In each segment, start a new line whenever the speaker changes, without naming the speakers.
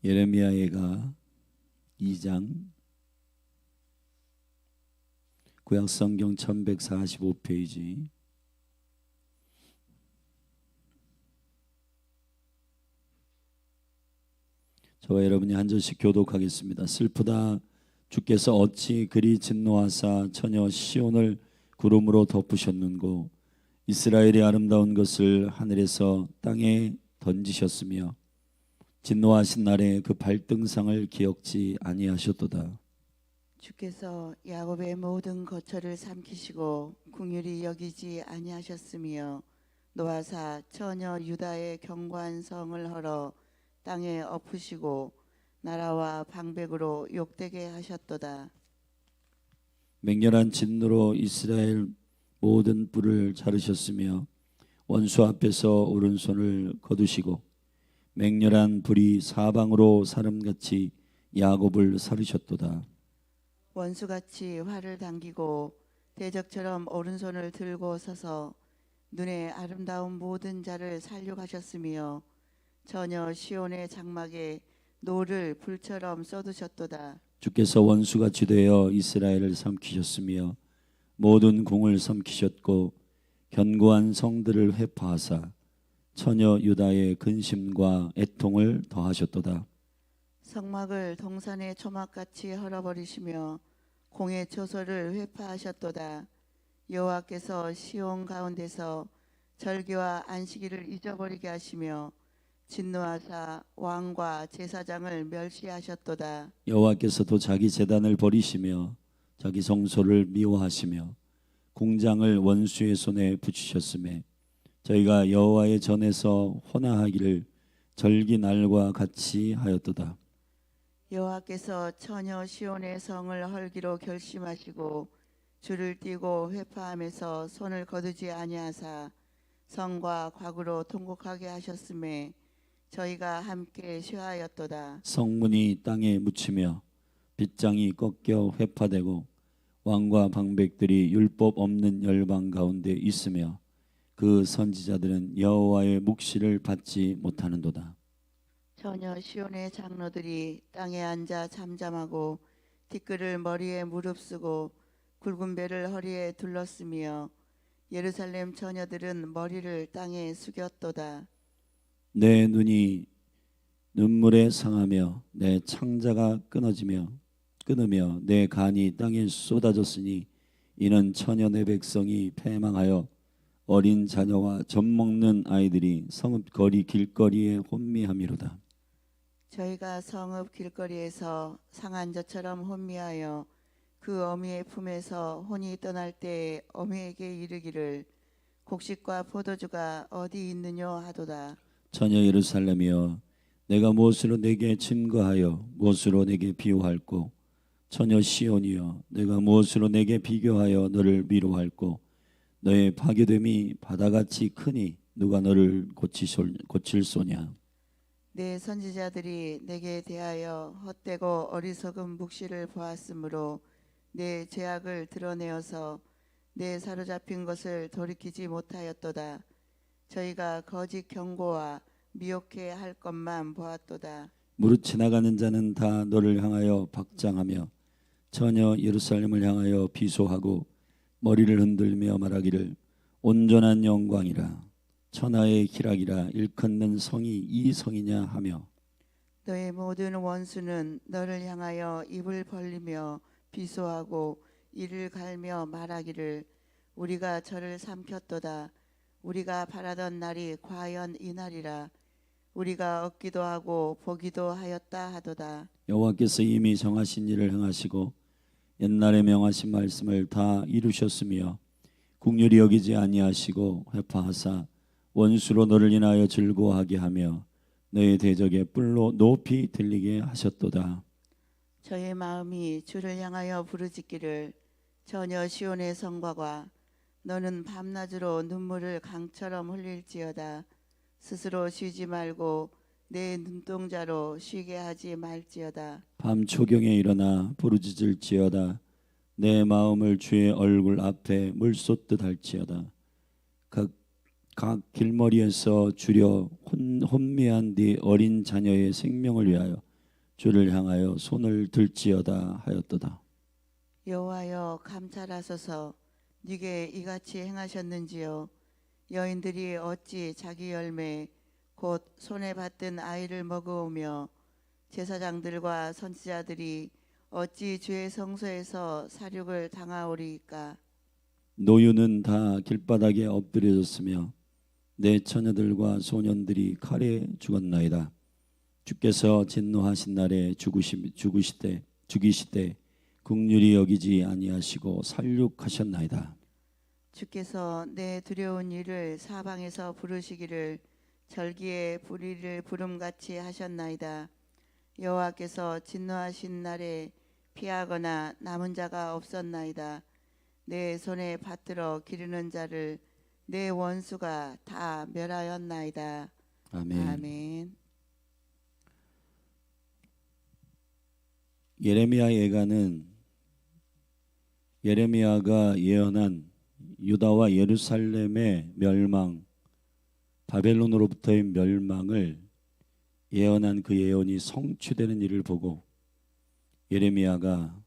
예레미야가 2장 구약성경 1145페이지. 저와 여러분이 한 절씩 교독하겠습니다. 슬프다 주께서 어찌 그리 진노하사 처녀 시온을 구름으로 덮으셨는고 이스라엘의 아름다운 것을 하늘에서 땅에 던지셨으며 진노하신 날에 그 발등상을 기억지 아니하셨도다.
주께서 야곱의 모든 거처를 삼키시고 긍휼히 여기지 아니하셨으며 노하사 처녀 유다의 견고한 성을 헐어 땅에 엎으시고 나라와 방백으로 욕되게 하셨도다.
맹렬한 진노로 이스라엘 모든 뿔을 자르셨으며 원수 앞에서 오른손을 거두시고 맹렬한 불이 사방으로 사람같이 야곱을 사르셨도다.
원수같이 활을 당기고 대적처럼 오른손을 들고 서서 눈에 아름다운 모든 자를 살려가셨으며 처녀 시온의 장막에 노를 불처럼 쏟으셨도다.
주께서 원수같이 되어 이스라엘을 삼키셨으며 모든 궁을 삼키셨고 견고한 성들을 회파하사 처녀 유다의 근심과 애통을 더하셨도다.
성막을 동산의 초막같이 헐어버리시며 공의 초소를 회파하셨도다. 여호와께서 시온 가운데서 절기와 안식일을 잊어버리게 하시며 진노하사 왕과 제사장을 멸시하셨도다.
여호와께서도 자기 제단을 버리시며 자기 성소를 미워하시며 궁장을 원수의 손에 붙이셨음에 저희가 여호와의 전에서 혼화하기를 절기 날과 같이 하였도다.
여호와께서 처녀 시온의 성을 헐기로 결심하시고 줄을 띠고 회파하면서 손을 거두지 아니하사 성과 곽으로 통곡하게 하셨음에 저희가 함께 쇠하였도다.
성문이 땅에 묻히며 빗장이 꺾여 회파되고 왕과 방백들이 율법 없는 열방 가운데 있으며 그 선지자들은 여호와의 묵시를 받지 못하는도다.
처녀 시온의 장로들이 땅에 앉아 잠잠하고 티끌을 머리에 무릅쓰고 굵은 배를 허리에 둘렀으며 예루살렘 처녀들은 머리를 땅에 숙였도다.
내 눈이 눈물에 상하며 내 창자가 끊으며 내 간이 땅에 쏟아졌으니 이는 처녀 내 백성이 패망하여 어린 자녀와 젖 먹는 아이들이 성읍 거리 길거리에 혼미함이로다.
저희가 성읍 길거리에서 상한 자처럼 혼미하여 그 어미의 품에서 혼이 떠날 때에 어미에게 이르기를 곡식과 포도주가 어디 있느뇨 하도다.
처녀 예루살렘이여 내가 무엇으로 내게 증거하여 무엇으로 내게 비유할꼬. 처녀 시온이여 내가 무엇으로 내게 비교하여 너를 위로할꼬. 너의 파괴됨이 바다같이 크니 누가 너를 고칠소냐.
내 선지자들이 내게 대하여 헛되고 어리석은 묵시를 보았으므로 내 죄악을 드러내어서 내 사로잡힌 것을 돌이키지 못하였도다. 저희가 거짓 경고와 미혹해 할 것만 보았도다.
무릇 지나가는 자는 다 너를 향하여 박장하며 처녀 예루살렘을 향하여 비소하고 머리를 흔들며 말하기를 온전한 영광이라 천하의 희락이라 일컫는 성이 이 성이냐 하며
너의 모든 원수는 너를 향하여 입을 벌리며 비소하고 이를 갈며 말하기를 우리가 저를 삼켰도다. 우리가 바라던 날이 과연 이 날이라. 우리가 얻기도 하고 보기도 하였다 하도다.
여호와께서 이미 정하신 일을 행하시고 옛날에 명하신 말씀을 다 이루셨으며 긍휼히 여기지 아니하시고 회파하사 원수로 너를 인하여 즐거워하게 하며 너의 대적의 뿔로 높이 들리게 하셨도다.
저의 마음이 주를 향하여 부르짖기를 처녀 시온의 성곽아 너는 밤낮으로 눈물을 강처럼 흘릴지어다. 스스로 쉬지 말고 내 눈동자로 쉬게 하지 말지어다.
밤 초경에 일어나 부르짖을지어다. 내 마음을 주의 얼굴 앞에 물쏟듯 할지어다. 각 길머리에서 주려 혼미한 네 어린 자녀의 생명을 위하여 주를 향하여 손을 들지어다 하였도다.
여호와여 감찰하소서. 네게 이같이 행하셨는지요. 여인들이 어찌 자기 열매 곧 손에 받든 아이를 먹어오며 제사장들과 선지자들이 어찌 주의 성소에서 살육을 당하오리이까.
노유는 다 길바닥에 엎드려졌으며 내 처녀들과 소년들이 칼에 죽었나이다. 주께서 진노하신 날에 죽이시되 긍휼히 여기지 아니하시고 살육하셨나이다.
주께서 내 두려운 일을 사방에서 부르시기를 절기에 불의를 부름같이 하셨나이다. 여호와께서 진노하신 날에 피하거나 남은 자가 없었나이다. 내 손에 받들어 기르는 자를 내 원수가 다 멸하였나이다.
아멘.
아멘.
예레미야 예가는 예레미야가 예언한 유다와 예루살렘의 멸망, 바벨론으로부터의 멸망을 예언한 그 예언이 성취되는 일을 보고 예레미야가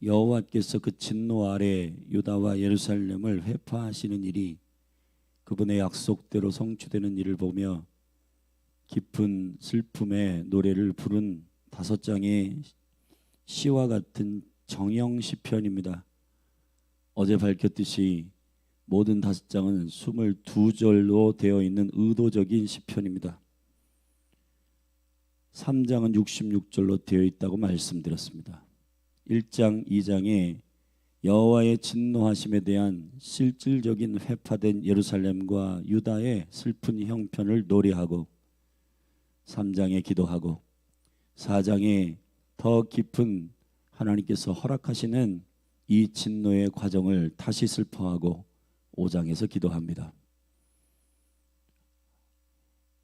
여호와께서 그 진노 아래 유다와 예루살렘을 회파하시는 일이 그분의 약속대로 성취되는 일을 보며 깊은 슬픔의 노래를 부른 5장의 시와 같은 정형 시편입니다. 어제 밝혔듯이 모든 5장은 22절로 되어 있는 의도적인 시편입니다. 3장은 66절로 되어 있다고 말씀드렸습니다. 1장, 2장에 여호와의 진노하심에 대한 실질적인 회파된 예루살렘과 유다의 슬픈 형편을 노래하고 3장에 기도하고 4장에 더 깊은 하나님께서 허락하시는 이 진노의 과정을 다시 슬퍼하고 5장에서 기도합니다.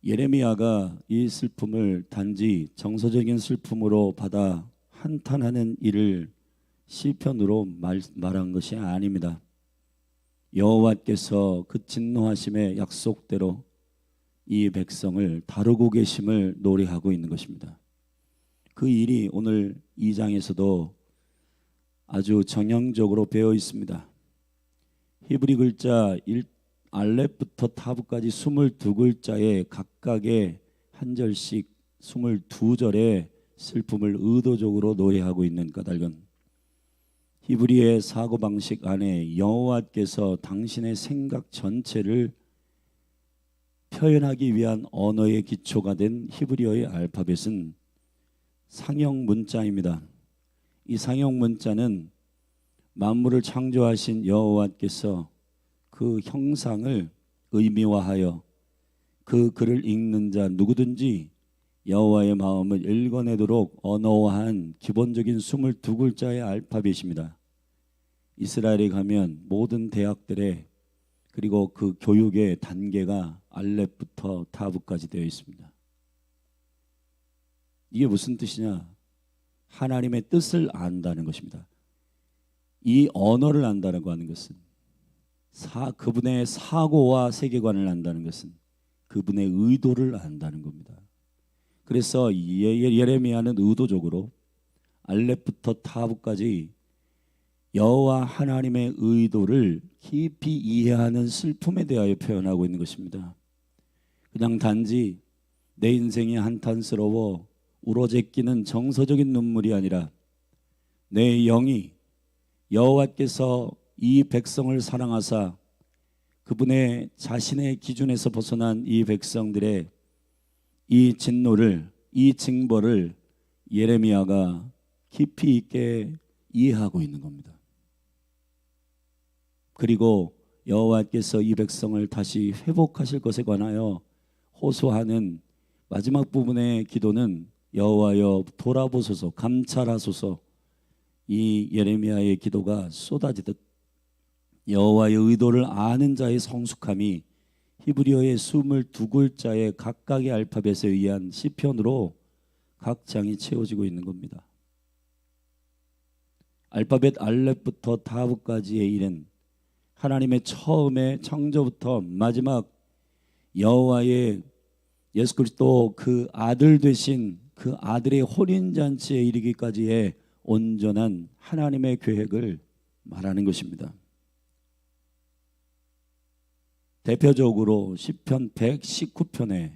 예레미야가 이 슬픔을 단지 정서적인 슬픔으로 받아 한탄하는 일을 시편으로 말한 것이 아닙니다. 여호와께서 그 진노하심의 약속대로 이 백성을 다루고 계심을 노래하고 있는 것입니다. 그 일이 오늘 2장에서도 아주 정형적으로 배어 있습니다. 히브리 글자 알렙부터 타브까지 22글자에 각각의 한 절씩 22절의 슬픔을 의도적으로 노래하고 있는 까닭은 히브리의 사고방식 안에 여호와께서 당신의 생각 전체를 표현하기 위한 언어의 기초가 된 히브리어의 알파벳은 상형 문자입니다. 이 상형 문자는 만물을 창조하신 여호와께서 그 형상을 의미화하여 그 글을 읽는 자 누구든지 여호와의 마음을 읽어내도록 언어화한 기본적인 22글자의 알파벳입니다. 이스라엘에 가면 모든 대학들에 그리고 그 교육의 단계가 알렙부터 타브까지 되어 있습니다. 이게 무슨 뜻이냐? 하나님의 뜻을 안다는 것입니다. 이 언어를 안다고 하는 것은 그분의 사고와 세계관을 안다는 것은 그분의 의도를 안다는 겁니다. 그래서 예레미야는 의도적으로 알렙부터 타브까지 여호와 하나님의 의도를 깊이 이해하는 슬픔에 대하여 표현하고 있는 것입니다. 그냥 단지 내 인생이 한탄스러워 울어제끼는 정서적인 눈물이 아니라 내 영이 여호와께서 이 백성을 사랑하사 그분의 자신의 기준에서 벗어난 이 백성들의 이 진노를, 이 징벌을 예레미야가 깊이 있게 이해하고 있는 겁니다. 그리고 여호와께서 이 백성을 다시 회복하실 것에 관하여 호소하는 마지막 부분의 기도는 여호와여 돌아보소서, 감찰하소서. 이 예레미야의 기도가 쏟아지듯 여호와의 의도를 아는 자의 성숙함이 히브리어의 22글자의 각각의 알파벳에 의한 시편으로 각 장이 채워지고 있는 겁니다. 알파벳 알렙부터 타브까지의 일은 하나님의 처음에 창조부터 마지막 여호와의 예수 그리스도 그 아들 되신 그 아들의 혼인잔치에 이르기까지의 온전한 하나님의 계획을 말하는 것입니다. 대표적으로 시편 119편에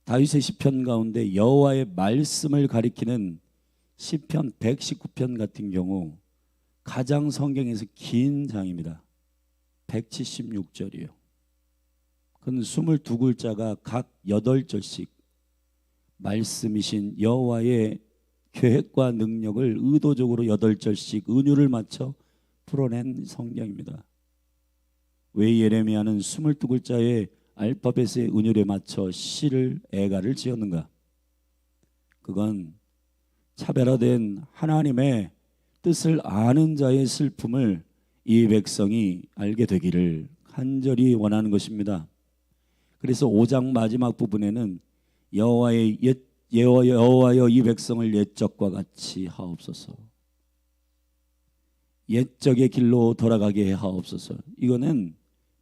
다윗의 시편 가운데 여호와의 말씀을 가리키는 시편 119편 같은 경우 가장 성경에서 긴 장입니다. 176절이요. 그건 22글자가 각 8절씩 말씀이신 여호와의 계획과 능력을 의도적으로 8절씩 은유를 맞춰 풀어낸 성경입니다. 왜 예레미야는 22글자의 알파벳의 은유에 맞춰 시를 애가를 지었는가? 그건 차별화된 하나님의 뜻을 아는 자의 슬픔을 이 백성이 알게 되기를 간절히 원하는 것입니다. 그래서 5장 마지막 부분에는 여호와여 이 백성을 옛적과 같이 하옵소서. 옛적의 길로 돌아가게 하옵소서. 이거는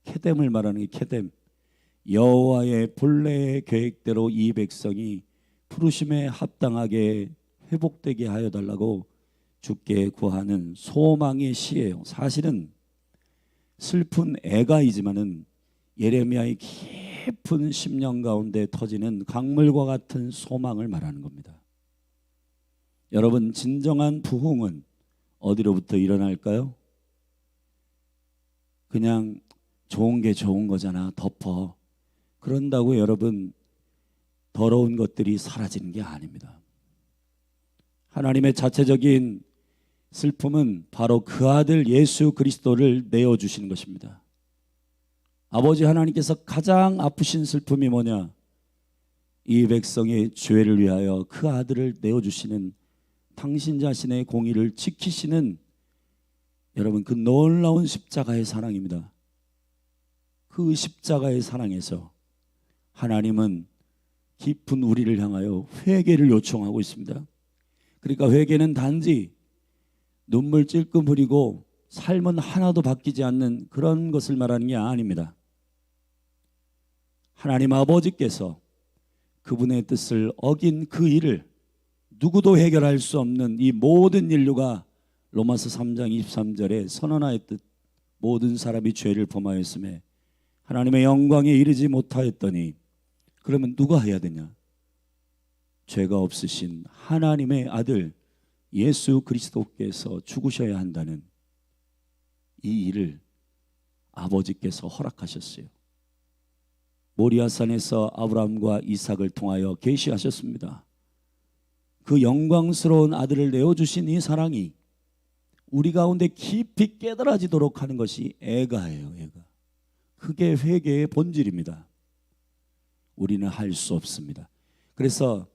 케뎀을 말하는 게 케뎀. 여호와의 본래의 계획대로 이 백성이 부르심에 합당하게 회복되게 하여 달라고 주께 구하는 소망의 시예요. 사실은 슬픈 애가이지만은 예레미야의 깊은 심령 가운데 터지는 강물과 같은 소망을 말하는 겁니다. 여러분, 진정한 부흥은 어디로부터 일어날까요? 그냥 좋은 게 좋은 거잖아, 덮어. 그런다고 여러분 더러운 것들이 사라지는 게 아닙니다. 하나님의 자체적인 슬픔은 바로 그 아들 예수 그리스도를 내어주시는 것입니다. 아버지 하나님께서 가장 아프신 슬픔이 뭐냐? 이 백성의 죄를 위하여 그 아들을 내어주시는 당신 자신의 공의를 지키시는 여러분 그 놀라운 십자가의 사랑입니다. 그 십자가의 사랑에서 하나님은 깊은 우리를 향하여 회개를 요청하고 있습니다. 그러니까 회개는 단지 눈물 찔끔 흘리고 삶은 하나도 바뀌지 않는 그런 것을 말하는 게 아닙니다. 하나님 아버지께서 그분의 뜻을 어긴 그 일을 누구도 해결할 수 없는 이 모든 인류가 로마서 3장 23절에 선언하였듯 모든 사람이 죄를 범하였음에 하나님의 영광에 이르지 못하였더니 그러면 누가 해야 되냐? 죄가 없으신 하나님의 아들 예수 그리스도께서 죽으셔야 한다는 이 일을 아버지께서 허락하셨어요. 모리아산에서 아브라함과 이삭을 통하여 계시하셨습니다. 그 영광스러운 아들을 내어주신 이 사랑이 우리 가운데 깊이 깨달아지도록 하는 것이 애가예요. 애가. 그게 회개의 본질입니다. 우리는 할 수 없습니다. 그래서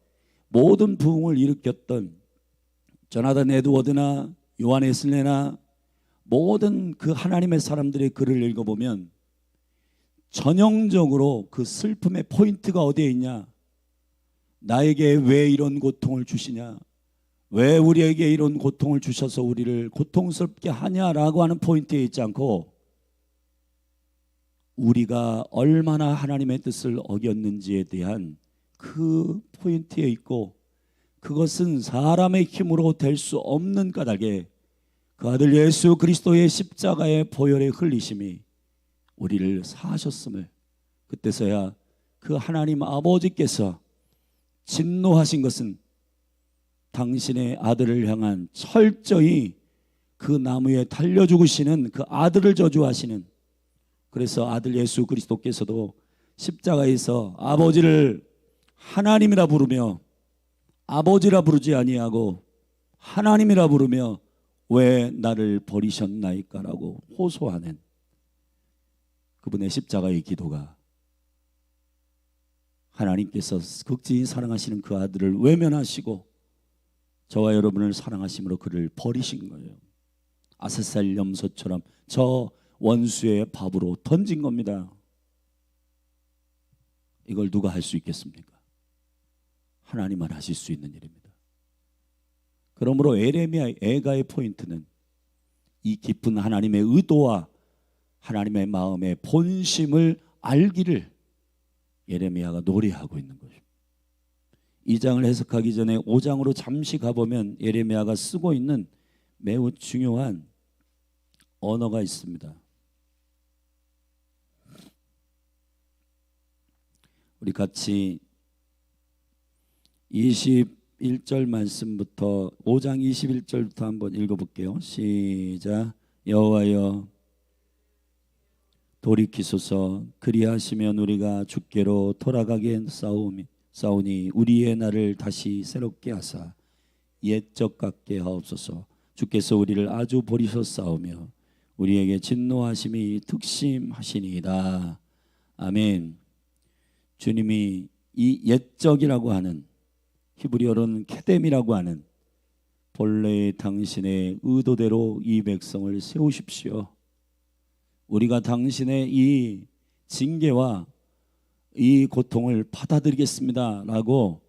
모든 부흥을 일으켰던 조나단 에드워드나 요한 웨슬레나 모든 그 하나님의 사람들의 글을 읽어보면 전형적으로 그 슬픔의 포인트가 어디에 있냐? 나에게 왜 이런 고통을 주시냐? 왜 우리에게 이런 고통을 주셔서 우리를 고통스럽게 하냐라고 하는 포인트에 있지 않고 우리가 얼마나 하나님의 뜻을 어겼는지에 대한 그 포인트에 있고 그것은 사람의 힘으로 될 수 없는 까닭에 그 아들 예수 그리스도의 십자가의 보혈의 흘리심이 우리를 사하셨음을 그때서야 그 하나님 아버지께서 진노하신 것은 당신의 아들을 향한 철저히 그 나무에 달려 죽으시는 그 아들을 저주하시는 그래서 아들 예수 그리스도께서도 십자가에서 아버지를 하나님이라 부르며 아버지라 부르지 아니하고 하나님이라 부르며 왜 나를 버리셨나이까라고 호소하는 그분의 십자가의 기도가 하나님께서 극진히 사랑하시는 그 아들을 외면하시고 저와 여러분을 사랑하심으로 그를 버리신 거예요. 아세살 염소처럼 저 원수의 밥으로 던진 겁니다. 이걸 누가 할 수 있겠습니까? 하나님만 하실 수 있는 일입니다. 그러므로 예레미야 애가의 포인트는 이 깊은 하나님의 의도와 하나님의 마음의 본심을 알기를 예레미야가 노래하고 있는 것입니다. 2장을 해석하기 전에 5장으로 잠시 가보면 예레미야가 쓰고 있는 매우 중요한 언어가 있습니다. 우리 같이 21절 말씀부터 5장 21절부터 한번 읽어볼게요. 시작. 여호와여 돌이키소서. 그리하시면 우리가 주께로 돌아가게 싸우니 우리의 날을 다시 새롭게 하사 옛적 같게 하옵소서. 주께서 우리를 아주 버리셨사오며 우리에게 진노하심이 특심하시니이다. 아멘. 주님이 이 옛적이라고 하는, 히브리어로는 케뎀이라고 하는 본래의 당신의 의도대로 이 백성을 세우십시오. 우리가 당신의 이 징계와 이 고통을 받아들이겠습니다 라고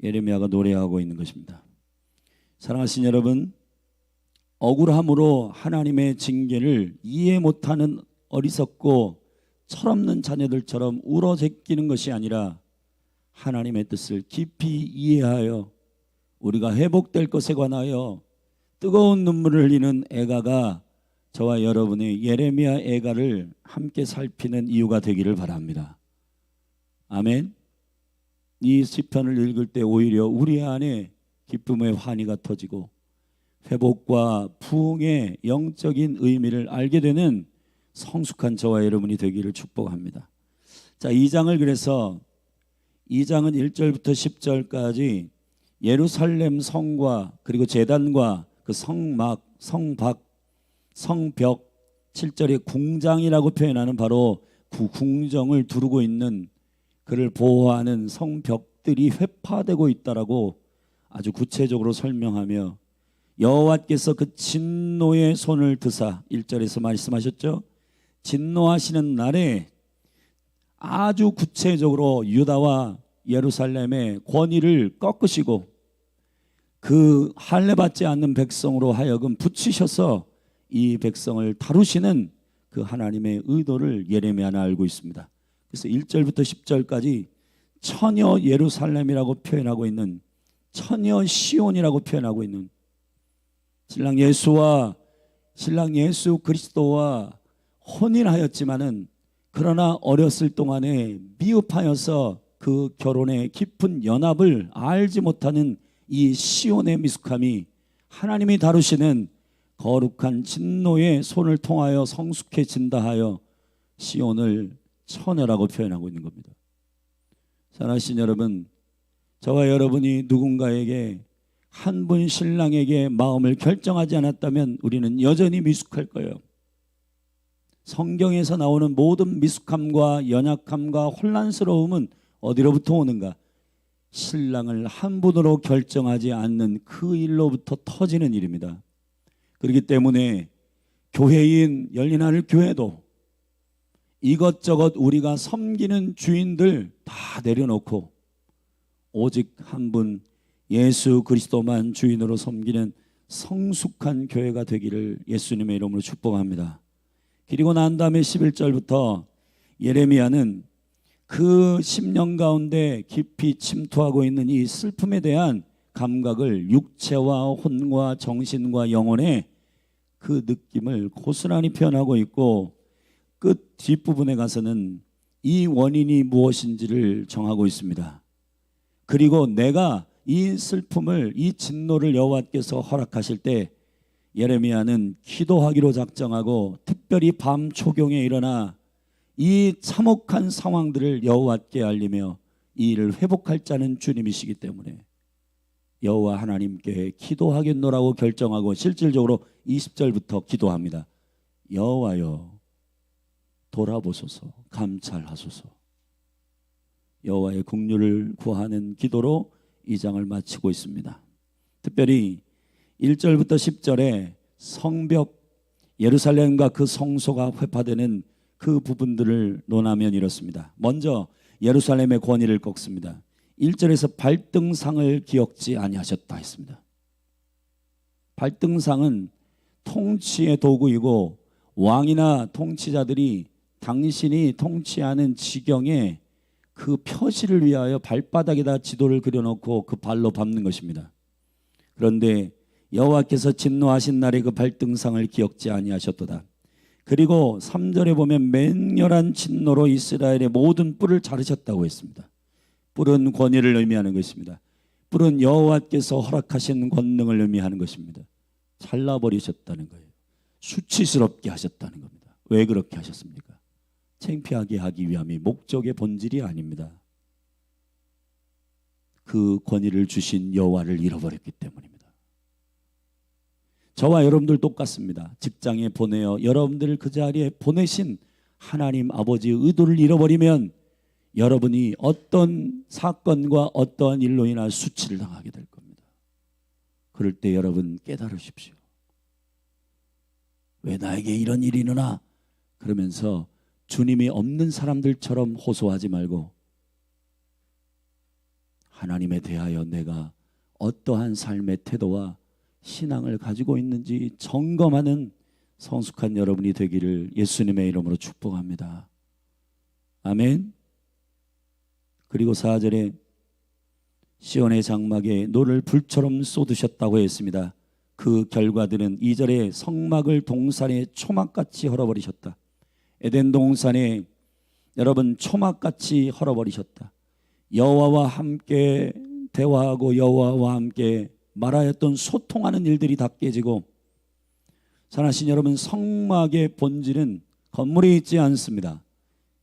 예레미야가 노래하고 있는 것입니다. 사랑하신 여러분, 억울함으로 하나님의 징계를 이해 못하는 어리석고 철없는 자녀들처럼 울어제끼는 것이 아니라 하나님의 뜻을 깊이 이해하여 우리가 회복될 것에 관하여 뜨거운 눈물을 흘리는 애가가 저와 여러분의 예레미야 애가를 함께 살피는 이유가 되기를 바랍니다. 아멘. 이 시편을 읽을 때 오히려 우리 안에 기쁨의 환희가 터지고 회복과 부흥의 영적인 의미를 알게 되는 성숙한 저와 여러분이 되기를 축복합니다. 자, 2장을 그래서 2장은 1절부터 10절까지 예루살렘 성과 그리고 제단과 그 성막, 성박, 성벽, 7절에 궁장이라고 표현하는 바로 그 궁정을 두르고 있는 그를 보호하는 성벽들이 회파되고 있다라고 아주 구체적으로 설명하며 여호와께서 그 진노의 손을 드사 1절에서 말씀하셨죠. 진노하시는 날에 아주 구체적으로 유다와 예루살렘의 권위를 꺾으시고 그 할례받지 않는 백성으로 하여금 붙이셔서 이 백성을 다루시는 그 하나님의 의도를 예레미야는 알고 있습니다. 그래서 1절부터 10절까지 처녀 예루살렘이라고 표현하고 있는, 처녀 시온이라고 표현하고 있는 신랑 예수 그리스도와 혼인하였지만은 그러나 어렸을 동안에 미흡하여서 그 결혼의 깊은 연합을 알지 못하는 이 시온의 미숙함이 하나님이 다루시는 거룩한 진노의 손을 통하여 성숙해진다 하여 시온을 처녀라고 표현하고 있는 겁니다. 사랑하신 여러분, 저와 여러분이 누군가에게 한 분 신랑에게 마음을 결정하지 않았다면 우리는 여전히 미숙할 거예요. 성경에서 나오는 모든 미숙함과 연약함과 혼란스러움은 어디로부터 오는가? 신랑을 한 분으로 결정하지 않는 그 일로부터 터지는 일입니다. 그렇기 때문에 교회인 열린하늘 교회도 이것저것 우리가 섬기는 주인들 다 내려놓고 오직 한 분 예수 그리스도만 주인으로 섬기는 성숙한 교회가 되기를 예수님의 이름으로 축복합니다. 그리고 난 다음에 11절부터 예레미야는 그 10년 가운데 깊이 침투하고 있는 이 슬픔에 대한 감각을 육체와 혼과 정신과 영혼의 그 느낌을 고스란히 표현하고 있고 끝 뒷부분에 가서는 이 원인이 무엇인지를 정하고 있습니다. 그리고 내가 이 슬픔을, 이 진노를 여호와께서 허락하실 때 예레미야는 기도하기로 작정하고 특별히 밤 초경에 일어나 이 참혹한 상황들을 여호와께 알리며 이 일을 회복할 자는 주님이시기 때문에 여호와 하나님께 기도하겠노라고 결정하고 실질적으로 20절부터 기도합니다. 여호와여 돌아보소서, 감찰하소서. 여호와의 긍휼을 구하는 기도로 이 장을 마치고 있습니다. 특별히 1절부터 10절에 성벽, 예루살렘과 그 성소가 회파되는 그 부분들을 논하면 이렇습니다. 먼저 예루살렘의 권위를 꺾습니다. 1절에서 발등상을 기억지 아니하셨다 했습니다. 발등상은 통치의 도구이고 왕이나 통치자들이 당신이 통치하는 지경에 그 표시를 위하여 발바닥에다 지도를 그려놓고 그 발로 밟는 것입니다. 그런데 여호와께서 진노하신 날의 그 발등상을 기억지 아니하셨도다. 그리고 3절에 보면 맹렬한 진노로 이스라엘의 모든 뿔을 자르셨다고 했습니다. 뿔은 권위를 의미하는 것입니다. 뿔은 여호와께서 허락하신 권능을 의미하는 것입니다. 잘라버리셨다는 거예요. 수치스럽게 하셨다는 겁니다. 왜 그렇게 하셨습니까? 창피하게 하기 위함이 목적의 본질이 아닙니다. 그 권위를 주신 여호와를 잃어버렸기 때문입니다. 저와 여러분들 똑같습니다. 직장에 보내어 여러분들을 그 자리에 보내신 하나님 아버지의 의도를 잃어버리면 여러분이 어떤 사건과 어떠한 일로 인한 수치를 당하게 될 겁니다. 그럴 때 여러분 깨달으십시오. 왜 나에게 이런 일이 일어나? 그러면서 주님이 없는 사람들처럼 호소하지 말고 하나님에 대하여 내가 어떠한 삶의 태도와 신앙을 가지고 있는지 점검하는 성숙한 여러분이 되기를 예수님의 이름으로 축복합니다. 아멘. 그리고 4절에 시온의 장막에 노를 불처럼 쏟으셨다고 했습니다. 그 결과들은 2절에 성막을 동산의 초막같이 헐어버리셨다. 에덴 동산에 여러분 초막같이 헐어버리셨다. 여호와와 함께 대화하고 여호와와 함께 말하였던 소통하는 일들이 다 깨지고, 사랑하신 여러분, 성막의 본질은 건물에 있지 않습니다.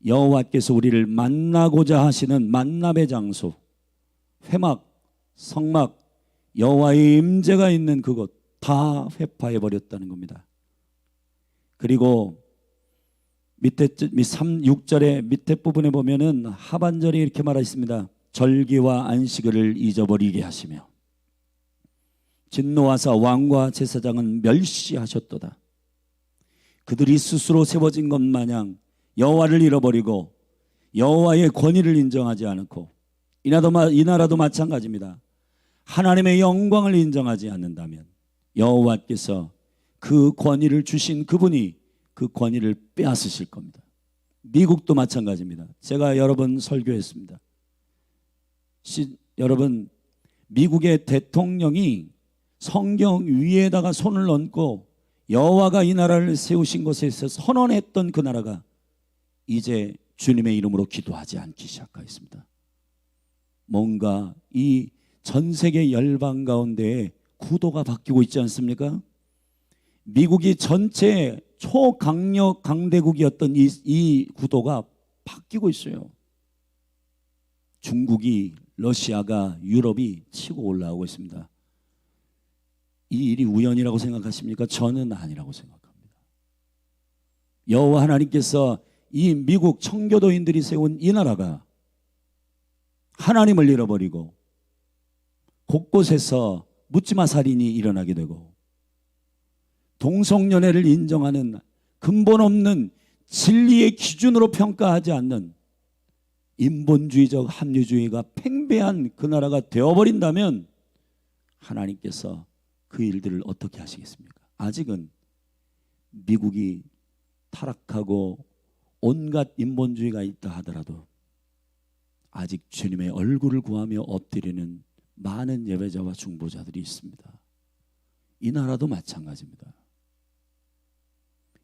여호와께서 우리를 만나고자 하시는 만남의 장소, 회막, 성막, 여호와의 임재가 있는 그곳 다 회파해 버렸다는 겁니다. 그리고 밑에 6절의 밑에 부분에 보면은 하반절에 이렇게 말하셨습니다. 절기와 안식일을 잊어버리게 하시며 진노하사 왕과 제사장은 멸시하셨도다. 그들이 스스로 세워진 것 마냥 여호와를 잃어버리고 여호와의 권위를 인정하지 않고, 이 나라도 마찬가지입니다. 하나님의 영광을 인정하지 않는다면 여호와께서 그 권위를 주신 그분이 그 권위를 빼앗으실 겁니다. 미국도 마찬가지입니다. 제가 여러 번 설교했습니다. 여러분, 미국의 대통령이 성경 위에다가 손을 얹고 여호와가 이 나라를 세우신 것에 있어서 선언했던 그 나라가 이제 주님의 이름으로 기도하지 않기 시작하였습니다. 뭔가 이 전 세계 열방 가운데 구도가 바뀌고 있지 않습니까? 미국이 전체 초강력 강대국이었던 이 구도가 바뀌고 있어요. 중국이, 러시아가, 유럽이 치고 올라오고 있습니다. 이 일이 우연이라고 생각하십니까? 저는 아니라고 생각합니다. 여호와 하나님께서 이 미국 청교도인들이 세운 이 나라가 하나님을 잃어버리고 곳곳에서 묻지마 살인이 일어나게 되고 동성연애를 인정하는 근본 없는 진리의 기준으로 평가하지 않는 인본주의적 합리주의가 팽배한 그 나라가 되어버린다면 하나님께서 그 일들을 어떻게 하시겠습니까? 아직은 미국이 타락하고 온갖 인본주의가 있다 하더라도 아직 주님의 얼굴을 구하며 엎드리는 많은 예배자와 중보자들이 있습니다. 이 나라도 마찬가지입니다.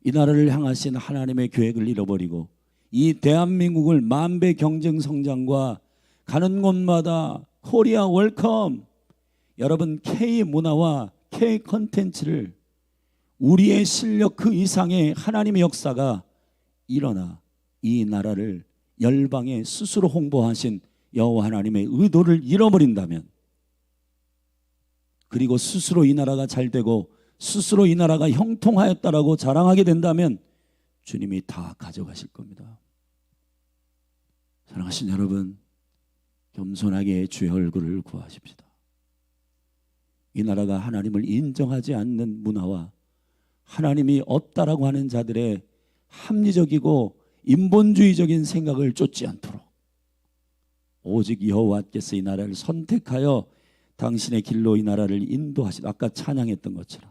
이 나라를 향하신 하나님의 계획을 잃어버리고 이 대한민국을 만배 경쟁 성장과 가는 곳마다 코리아 웰컴, 여러분 K 문화와 K 컨텐츠를 우리의 실력 그 이상의 하나님의 역사가 일어나 이 나라를 열방에 스스로 홍보하신 여호와 하나님의 의도를 잃어버린다면, 그리고 스스로 이 나라가 잘되고 스스로 이 나라가 형통하였다라고 자랑하게 된다면 주님이 다 가져가실 겁니다. 사랑하신 여러분, 겸손하게 주의 얼굴을 구하십시다. 이 나라가 하나님을 인정하지 않는 문화와 하나님이 없다라고 하는 자들의 합리적이고 인본주의적인 생각을 쫓지 않도록 오직 여호와께서 이 나라를 선택하여 당신의 길로 이 나라를 인도하시다. 아까 찬양했던 것처럼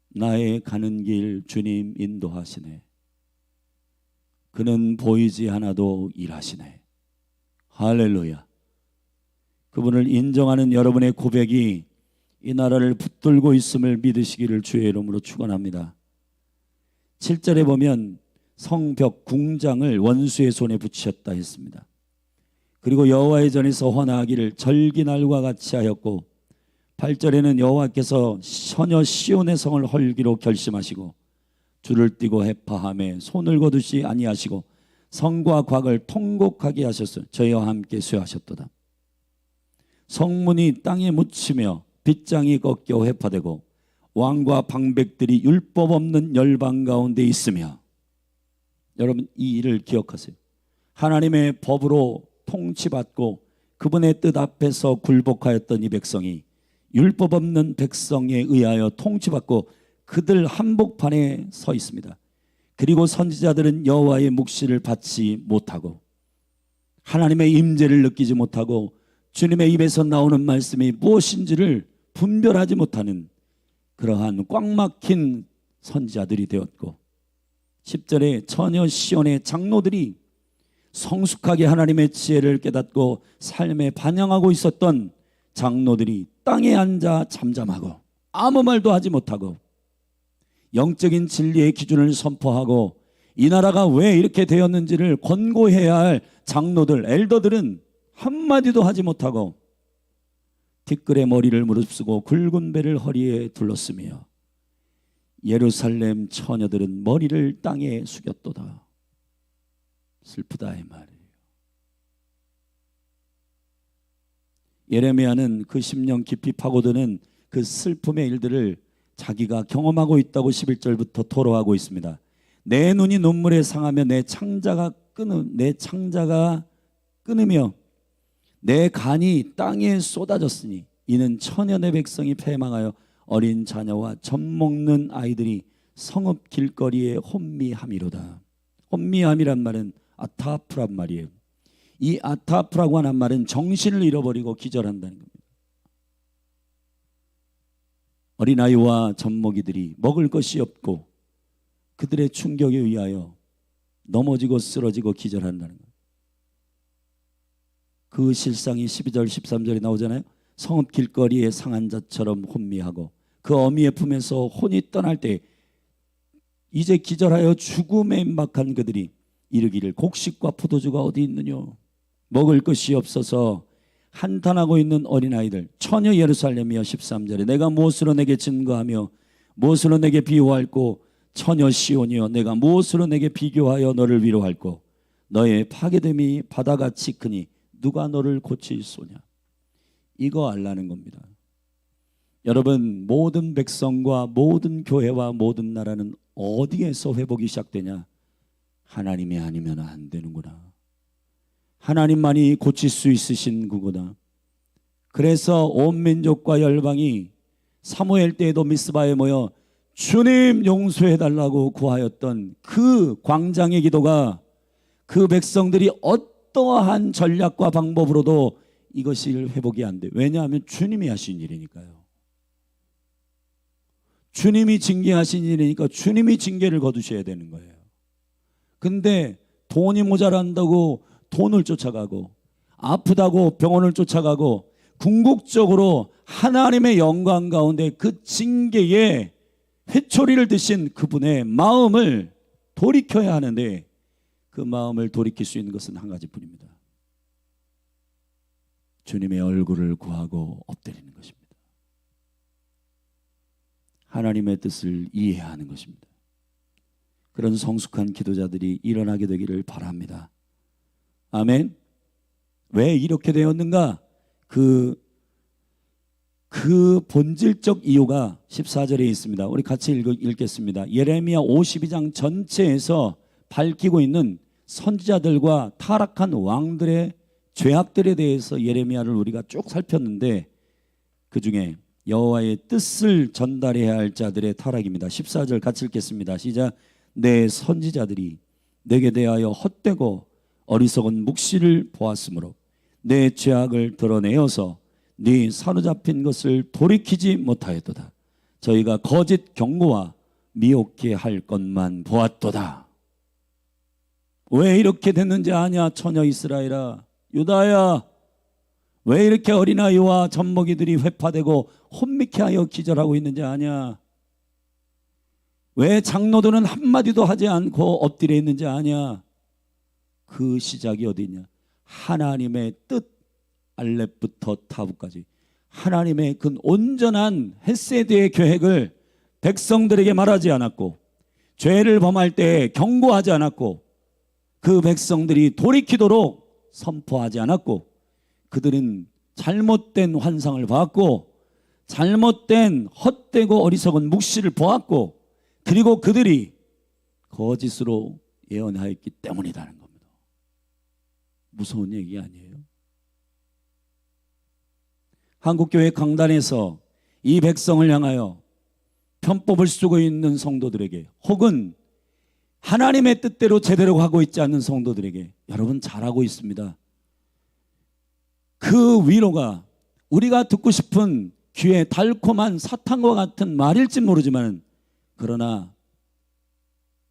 나의 가는 길 주님 인도하시네. 그는 보이지 않아도 일하시네. 할렐루야. 그분을 인정하는 여러분의 고백이 이 나라를 붙들고 있음을 믿으시기를 주의 이름으로 축원합니다. 7절에 보면 성벽 궁장을 원수의 손에 붙이셨다 했습니다. 그리고 여호와의 전에서 헌화하기를 절기날과 같이 하였고, 8절에는 여호와께서 처녀 시온의 성을 헐기로 결심하시고 줄을 띠고 해파함에 손을 거두시 아니하시고 성과 곽을 통곡하게 하셨어요. 저희와 함께 수여하셨도다. 성문이 땅에 묻히며 빗장이 꺾여 회파되고 왕과 방백들이 율법 없는 열방 가운데 있으며, 여러분 이 일을 기억하세요. 하나님의 법으로 통치받고 그분의 뜻 앞에서 굴복하였던 이 백성이 율법 없는 백성에 의하여 통치받고 그들 한복판에 서 있습니다. 그리고 선지자들은 여호와의 묵시를 받지 못하고 하나님의 임재를 느끼지 못하고 주님의 입에서 나오는 말씀이 무엇인지를 분별하지 못하는 그러한 꽉 막힌 선지자들이 되었고, 10절에 처녀 시온의 장로들이 성숙하게 하나님의 지혜를 깨닫고 삶에 반영하고 있었던 장로들이 땅에 앉아 잠잠하고 아무 말도 하지 못하고 영적인 진리의 기준을 선포하고 이 나라가 왜 이렇게 되었는지를 권고해야 할 장로들, 엘더들은 한마디도 하지 못하고 티끌에 머리를 무릅쓰고 굵은 배를 허리에 둘렀으며 예루살렘 처녀들은 머리를 땅에 숙였도다. 슬프다 이 말이에요. 예레미야는 그 심령 깊이 파고드는 그 슬픔의 일들을 자기가 경험하고 있다고 11절부터 토로하고 있습니다. 내 눈이 눈물에 상하며 내 창자가 끊으며 내 간이 땅에 쏟아졌으니 이는 천연의 백성이 패망하여 어린 자녀와 젖 먹는 아이들이 성읍 길거리에 혼미함이로다. 혼미함이란 말은 아타프란 말이에요. 이 아타프라고 하는 말은 정신을 잃어버리고 기절한다는 겁니다. 어린아이와 젖먹이들이 먹을 것이 없고 그들의 충격에 의하여 넘어지고 쓰러지고 기절한다는 거예요. 그 실상이 12절 13절에 나오잖아요. 성읍 길거리에 상한 자처럼 혼미하고 그 어미의 품에서 혼이 떠날 때 이제 기절하여 죽음에 임박한 그들이 이르기를 곡식과 포도주가 어디 있느냐. 먹을 것이 없어서 한탄하고 있는 어린아이들, 처녀 예루살렘이여 13절에 내가 무엇으로 내게 증거하며 무엇으로 내게 비유할꼬. 처녀 시온이여 내가 무엇으로 내게 비교하여 너를 위로할꼬. 너의 파괴됨이 바다같이 크니 누가 너를 고칠소냐. 이거 알라는 겁니다. 여러분, 모든 백성과 모든 교회와 모든 나라는 어디에서 회복이 시작되냐? 하나님이 아니면 안 되는구나. 하나님만이 고칠 수 있으신 그구나. 그래서 온 민족과 열방이 사무엘 때에도 미스바에 모여 주님 용서해달라고 구하였던 그 광장의 기도가 그 백성들이 어떠한 전략과 방법으로도 이것이 회복이 안 돼. 왜냐하면 주님이 하신 일이니까요. 주님이 징계하신 일이니까 주님이 징계를 거두셔야 되는 거예요. 근데 돈이 모자란다고 돈을 쫓아가고 아프다고 병원을 쫓아가고 궁극적으로 하나님의 영광 가운데 그 징계에 회초리를 드신 그분의 마음을 돌이켜야 하는데 그 마음을 돌이킬 수 있는 것은 한 가지뿐입니다. 주님의 얼굴을 구하고 엎드리는 것입니다. 하나님의 뜻을 이해하는 것입니다. 그런 성숙한 기도자들이 일어나게 되기를 바랍니다. 아멘. 왜 이렇게 되었는가? 그 본질적 이유가 14절에 있습니다. 우리 같이 읽겠습니다. 예레미야 52장 전체에서 밝히고 있는 선지자들과 타락한 왕들의 죄악들에 대해서 예레미야를 우리가 쭉 살폈는데 그 중에 여호와의 뜻을 전달해야 할 자들의 타락입니다. 14절 같이 읽겠습니다. 시작. 내 선지자들이 내게 대하여 헛되고 어리석은 묵시를 보았으므로 내 죄악을 드러내어서 네 사로잡힌 것을 돌이키지 못하였도다. 저희가 거짓 경고와 미혹해 할 것만 보았도다. 왜 이렇게 됐는지 아냐? 처녀 이스라엘아, 유다야, 왜 이렇게 어린아이와 젖먹이들이 회파되고 혼미케 하여 기절하고 있는지 아냐? 왜 장로들은 한마디도 하지 않고 엎드려 있는지 아냐? 그 시작이 어디냐? 하나님의 뜻, 알렙부터 타부까지 하나님의 그 온전한 헤세드의 계획을 백성들에게 말하지 않았고, 죄를 범할 때 경고하지 않았고, 그 백성들이 돌이키도록 선포하지 않았고, 그들은 잘못된 환상을 봤고, 잘못된 헛되고 어리석은 묵시를 보았고, 그리고 그들이 거짓으로 예언하였기 때문이라는 겁니다. 무서운 얘기 아니에요? 한국교회 강단에서 이 백성을 향하여 편법을 쓰고 있는 성도들에게, 혹은 하나님의 뜻대로 제대로 하고 있지 않는 성도들에게, 여러분 잘하고 있습니다. 그 위로가 우리가 듣고 싶은 귀에 달콤한 사탕과 같은 말일지 모르지만, 그러나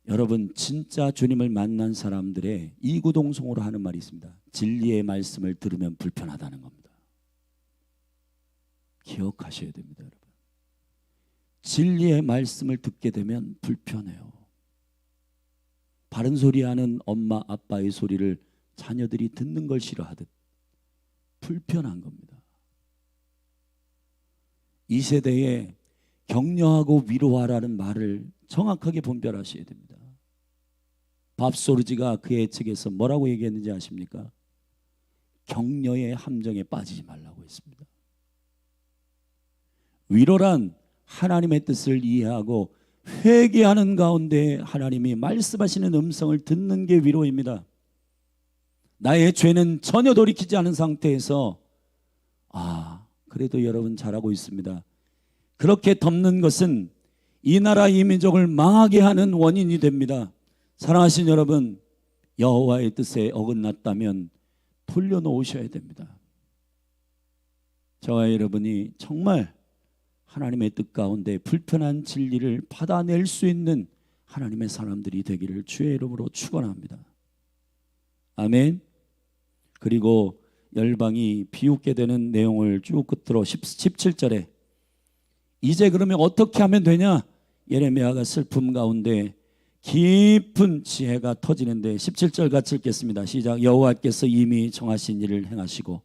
여러분 진짜 주님을 만난 사람들의 이구동성으로 하는 말이 있습니다. 진리의 말씀을 들으면 불편하다는 겁니다. 기억하셔야 됩니다, 여러분. 진리의 말씀을 듣게 되면 불편해요. 바른 소리 하는 엄마 아빠의 소리를 자녀들이 듣는 걸 싫어하듯 불편한 겁니다. 이 세대에 격려하고 위로하라는 말을 정확하게 분별하셔야 됩니다. 밥소르지가 그의 책에서 뭐라고 얘기했는지 아십니까? 격려의 함정에 빠지지 말라고 했습니다. 위로란 하나님의 뜻을 이해하고 회개하는 가운데 하나님이 말씀하시는 음성을 듣는 게 위로입니다. 나의 죄는 전혀 돌이키지 않은 상태에서 그래도 여러분 잘하고 있습니다, 그렇게 덮는 것은 이 나라 이 민족을 망하게 하는 원인이 됩니다. 사랑하신 여러분, 여호와의 뜻에 어긋났다면 돌려놓으셔야 됩니다. 저와 여러분이 정말 하나님의 뜻 가운데 불편한 진리를 받아낼 수 있는 하나님의 사람들이 되기를 주의 이름으로 축원합니다. 아멘. 그리고 열방이 비웃게 되는 내용을 쭉 끝으로 17절에 이제 그러면 어떻게 하면 되냐? 예레미야가 슬픔 가운데 깊은 지혜가 터지는데 17절 같이 읽겠습니다. 시작. 여호와께서 이미 정하신 일을 행하시고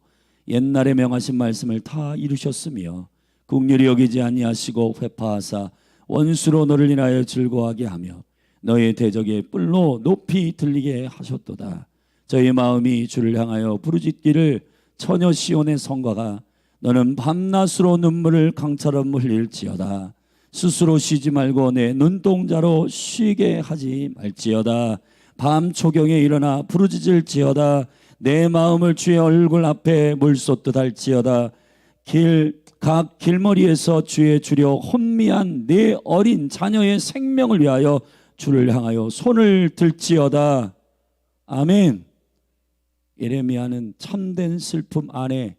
옛날에 명하신 말씀을 다 이루셨으며 긍휼히 여기지 아니하시고 회파하사 원수로 너를 인하여 즐거워하게 하며 너의 대적의 뿔로 높이 들리게 하셨도다. 저희 마음이 주를 향하여 부르짖기를 처녀 시온의 성가가 너는 밤낮으로 눈물을 강처럼 흘릴지어다. 스스로 쉬지 말고 내 눈동자로 쉬게 하지 말지어다. 밤 초경에 일어나 부르짖을지어다. 내 마음을 주의 얼굴 앞에 물쏟듯 할지어다. 각 길머리에서 주의 주려 혼미한 내 어린 자녀의 생명을 위하여 주를 향하여 손을 들지어다. 아멘. 예레미야는 참된 슬픔 안에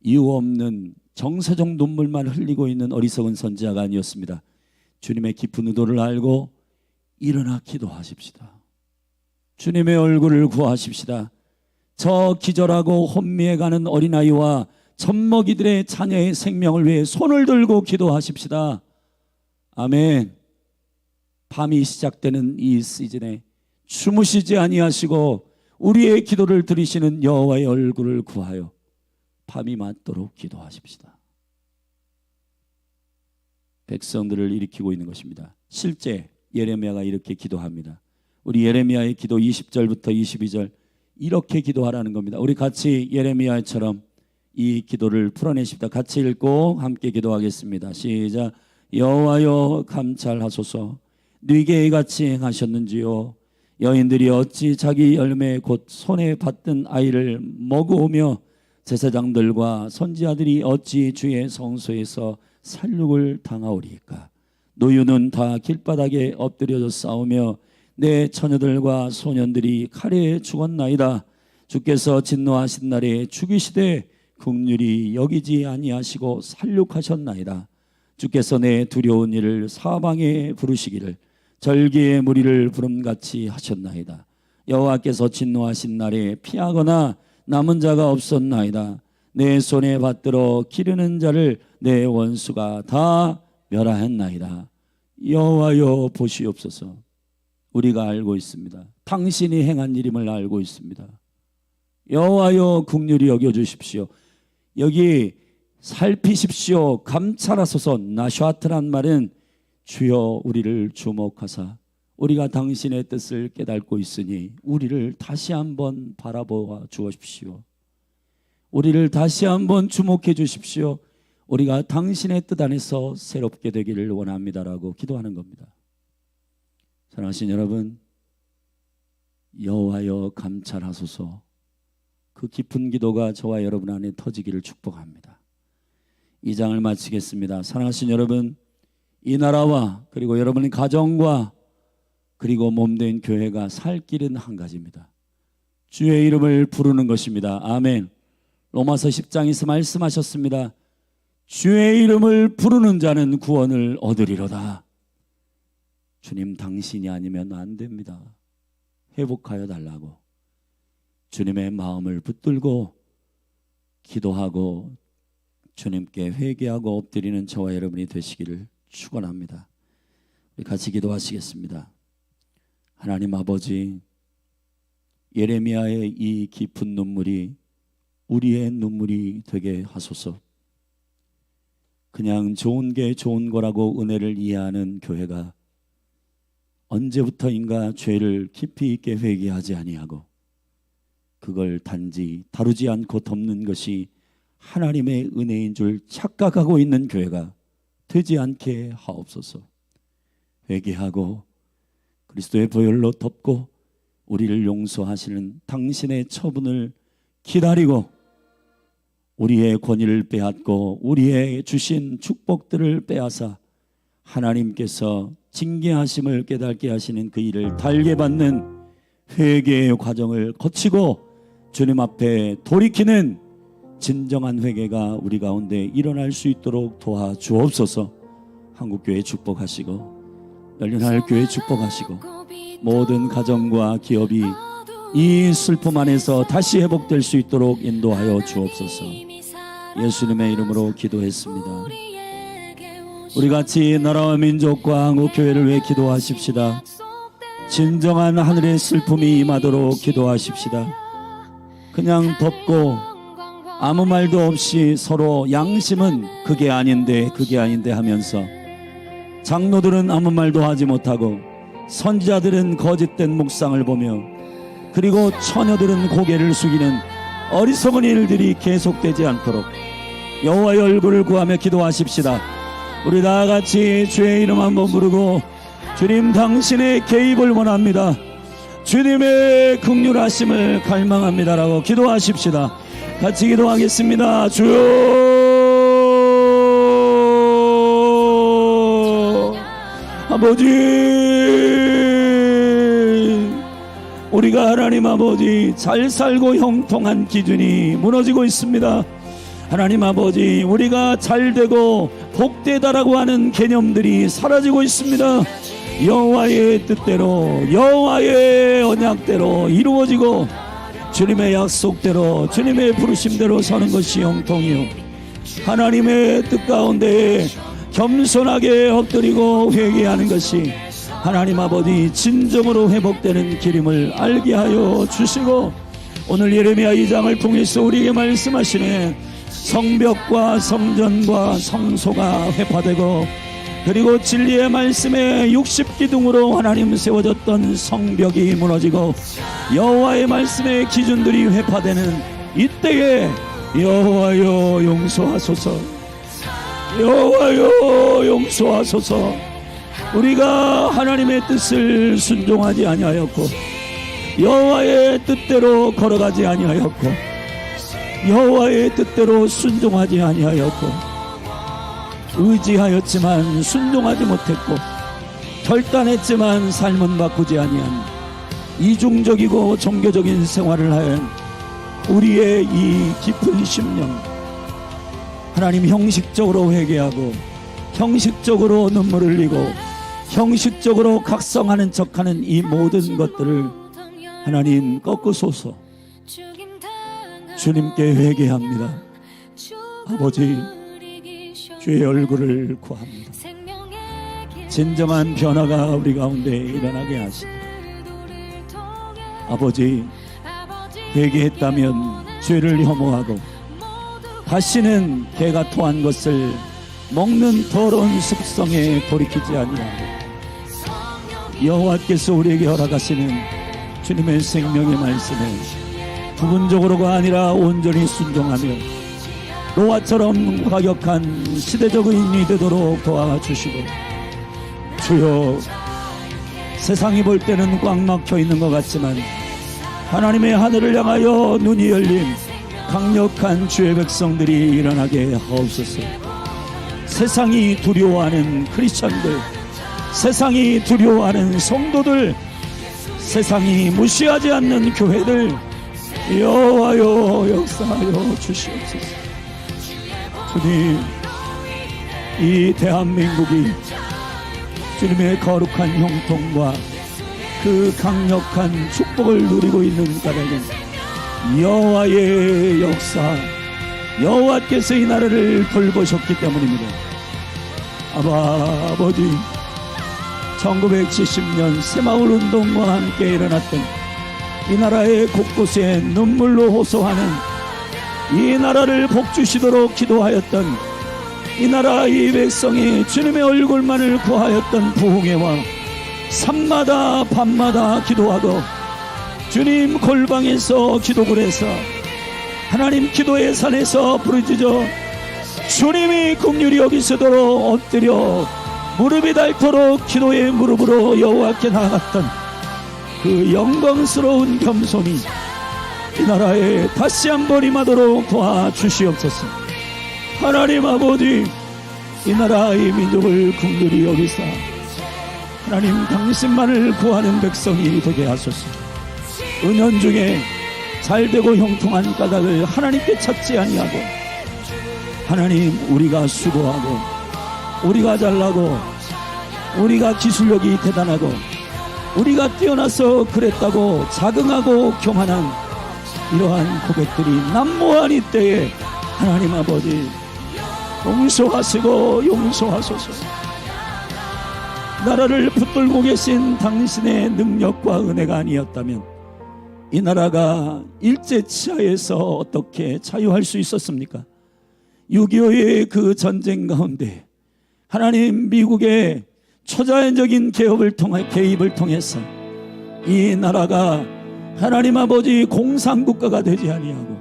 이유 없는 정서적 눈물만 흘리고 있는 어리석은 선지자가 아니었습니다. 주님의 깊은 의도를 알고 일어나 기도하십시다. 주님의 얼굴을 구하십시다. 저 기절하고 혼미해가는 어린아이와 젖먹이들의 자녀의 생명을 위해 손을 들고 기도하십시다. 아멘. 밤이 시작되는 이 시즌에 주무시지 아니하시고 우리의 기도를 들으시는 여호와의 얼굴을 구하여 밤이 맞도록 기도하십시다. 백성들을 일으키고 있는 것입니다. 실제 예레미야가 이렇게 기도합니다. 우리 예레미야의 기도 20절부터 22절 이렇게 기도하라는 겁니다. 우리 같이 예레미야처럼 이 기도를 풀어내십니다. 같이 읽고 함께 기도하겠습니다. 시작. 여호와여 감찰하소서. 뉘게 같이 행하셨는지요. 여인들이 어찌 자기 열매 곧 손에 받든 아이를 먹으며 제사장들과 선지자들이 어찌 주의 성소에서 살육을 당하오리까. 노유는 다 길바닥에 엎드려져 싸우며 내 처녀들과 소년들이 칼에 죽었나이다. 주께서 진노하신 날에 죽이시되 긍휼히 여기지 아니하시고 살육하셨나이다. 주께서 내 두려운 일을 사방에 부르시기를 절기의 무리를 부름같이 하셨나이다. 여호와께서 진노하신 날에 피하거나 남은 자가 없었나이다. 내 손에 받들어 기르는 자를 내 원수가 다 멸하였나이다. 여호와여 보시옵소서. 우리가 알고 있습니다. 당신이 행한 일임을 알고 있습니다. 여호와여 긍휼히 여겨주십시오. 여기 살피십시오. 감찰하소서. 나샤트란 말은 주여 우리를 주목하사 우리가 당신의 뜻을 깨닫고 있으니 우리를 다시 한번 바라보아 주십시오. 우리를 다시 한번 주목해 주십시오. 우리가 당신의 뜻 안에서 새롭게 되기를 원합니다라고 기도하는 겁니다. 사랑하신 여러분, 여호와여 감찰하소서. 그 깊은 기도가 저와 여러분 안에 터지기를 축복합니다. 이 장을 마치겠습니다. 사랑하신 여러분, 이 나라와 그리고 여러분의 가정과 그리고 몸된 교회가 살 길은 한 가지입니다. 주의 이름을 부르는 것입니다. 아멘. 로마서 10장에서 말씀하셨습니다. 주의 이름을 부르는 자는 구원을 얻으리로다. 주님 당신이 아니면 안 됩니다. 회복하여 달라고 주님의 마음을 붙들고 기도하고 주님께 회개하고 엎드리는 저와 여러분이 되시기를 축원합니다. 우리 같이 기도하시겠습니다. 하나님 아버지, 예레미야의 이 깊은 눈물이 우리의 눈물이 되게 하소서. 그냥 좋은 게 좋은 거라고 은혜를 이해하는 교회가 언제부터인가 죄를 깊이 있게 회개하지 아니하고 그걸 단지 다루지 않고 덮는 것이 하나님의 은혜인 줄 착각하고 있는 교회가 되지 않게 하옵소서. 회개하고 그리스도의 보혈로 덮고 우리를 용서하시는 당신의 처분을 기다리고 우리의 권위를 빼앗고 우리의 주신 축복들을 빼앗아 하나님께서 징계하심을 깨닫게 하시는 그 일을 달게 받는 회개의 과정을 거치고 주님 앞에 돌이키는 진정한 회개가 우리 가운데 일어날 수 있도록 도와주옵소서. 한국교회 축복하시고 열린할 교회 축복하시고 모든 가정과 기업이 이 슬픔 안에서 다시 회복될 수 있도록 인도하여 주옵소서. 예수님의 이름으로 기도했습니다. 우리 같이 나라와 민족과 한국교회를 위해 기도하십시다. 진정한 하늘의 슬픔이 임하도록 기도하십시다. 그냥 덮고 아무 말도 없이 서로 양심은 그게 아닌데 하면서 장로들은 아무 말도 하지 못하고 선지자들은 거짓된 묵상을 보며 그리고 처녀들은 고개를 숙이는 어리석은 일들이 계속되지 않도록 여호와의 얼굴을 구하며 기도하십시다. 우리 다같이 주의 이름 한번 부르고 주님 당신의 개입을 원합니다. 주님의 긍휼하심을 갈망합니다라고 기도하십시다. 같이 기도하겠습니다. 주여 아버지, 우리가 하나님 아버지 잘 살고 형통한 기준이 무너지고 있습니다. 하나님 아버지, 우리가 잘되고 복되다라고 하는 개념들이 사라지고 있습니다. 여호와의 뜻대로 여호와의 언약대로 이루어지고 주님의 약속대로 주님의 부르심대로 서는 것이 형통이요 하나님의 뜻 가운데 겸손하게 엎드리고 회개하는 것이 하나님 아버지 진정으로 회복되는 길임을 알게 하여 주시고 오늘 예레미야 2장을 통해서 우리에게 말씀하시는 성벽과 성전과 성소가 회파되고 그리고 진리의 말씀에 60기둥으로 하나님 세워졌던 성벽이 무너지고 여호와의 말씀의 기준들이 회파되는 이때에 여호와여 용서하소서. 여호와여 용서하소서. 우리가 하나님의 뜻을 순종하지 아니하였고 여호와의 뜻대로 걸어가지 아니하였고 여호와의 뜻대로 순종하지 아니하였고 의지하였지만 순종하지 못했고 결단했지만 삶은 바꾸지 아니한 이중적이고 종교적인 생활을 하는 우리의 이 깊은 심령 하나님 형식적으로 회개하고 형식적으로 눈물을 흘리고 형식적으로 각성하는 척하는 이 모든 것들을 하나님 꺾으소서. 주님께 회개합니다. 아버지, 주의 얼굴을 구합니다. 진정한 변화가 우리 가운데 일어나게 하시고, 아버지, 회개했다면 죄를 혐오하고 다시는 개가 토한 것을 먹는 더러운 습성에 돌이키지 아니하고, 여호와께서 우리에게 허락하시는 주님의 생명의 말씀에 부분적으로가 아니라 온전히 순종하며 노아처럼 과격한 시대적 의인이 되도록 도와주시고, 주여, 세상이 볼 때는 꽉 막혀 있는 것 같지만 하나님의 하늘을 향하여 눈이 열린 강력한 주의 백성들이 일어나게 하옵소서. 세상이 두려워하는 크리스천들, 세상이 두려워하는 성도들, 세상이 무시하지 않는 교회들, 여호와여 역사하여 주시옵소서. 주님, 이 대한민국이 주님의 거룩한 형통과 그 강력한 축복을 누리고 있는 까닭은 여호와의 역사, 여호와께서 이 나라를 돌보셨기 때문입니다. 아버지, 1970년 새마을 운동과 함께 일어났던 이 나라의 곳곳에 눈물로 호소하는, 이 나라를 복주시도록 기도하였던, 이 나라 이 백성이 주님의 얼굴만을 구하였던 부흥회와 산마다 밤마다 기도하고 주님 골방에서 기도굴에서 하나님 기도의 산에서 부르짖어 주님이 긍휼히 여기시도록 엎드려 무릎이 닳도록 기도의 무릎으로 여호와께 나아갔던 그 영광스러운 겸손이 이 나라에 다시 한번 임하도록 도와주시옵소서. 하나님 아버지, 이 나라의 민족을 긍휼히 여기사 하나님 당신만을 구하는 백성이 되게 하소서. 은연중에 잘되고 형통한 까닭을 하나님께 찾지 아니하고, 하나님, 우리가 수고하고 우리가 잘나고 우리가 기술력이 대단하고 우리가 뛰어나서 그랬다고 자긍하고 교만한 이러한 고백들이 난무한 이때에 하나님 아버지, 용서하시고 용서하소서. 나라를 붙들고 계신 당신의 능력과 은혜가 아니었다면 이 나라가 일제치하에서 어떻게 자유할 수 있었습니까? 6.25의 그 전쟁 가운데 하나님, 미국의 초자연적인 개입을 통해서 이 나라가 하나님 아버지 공산국가가 되지 아니하고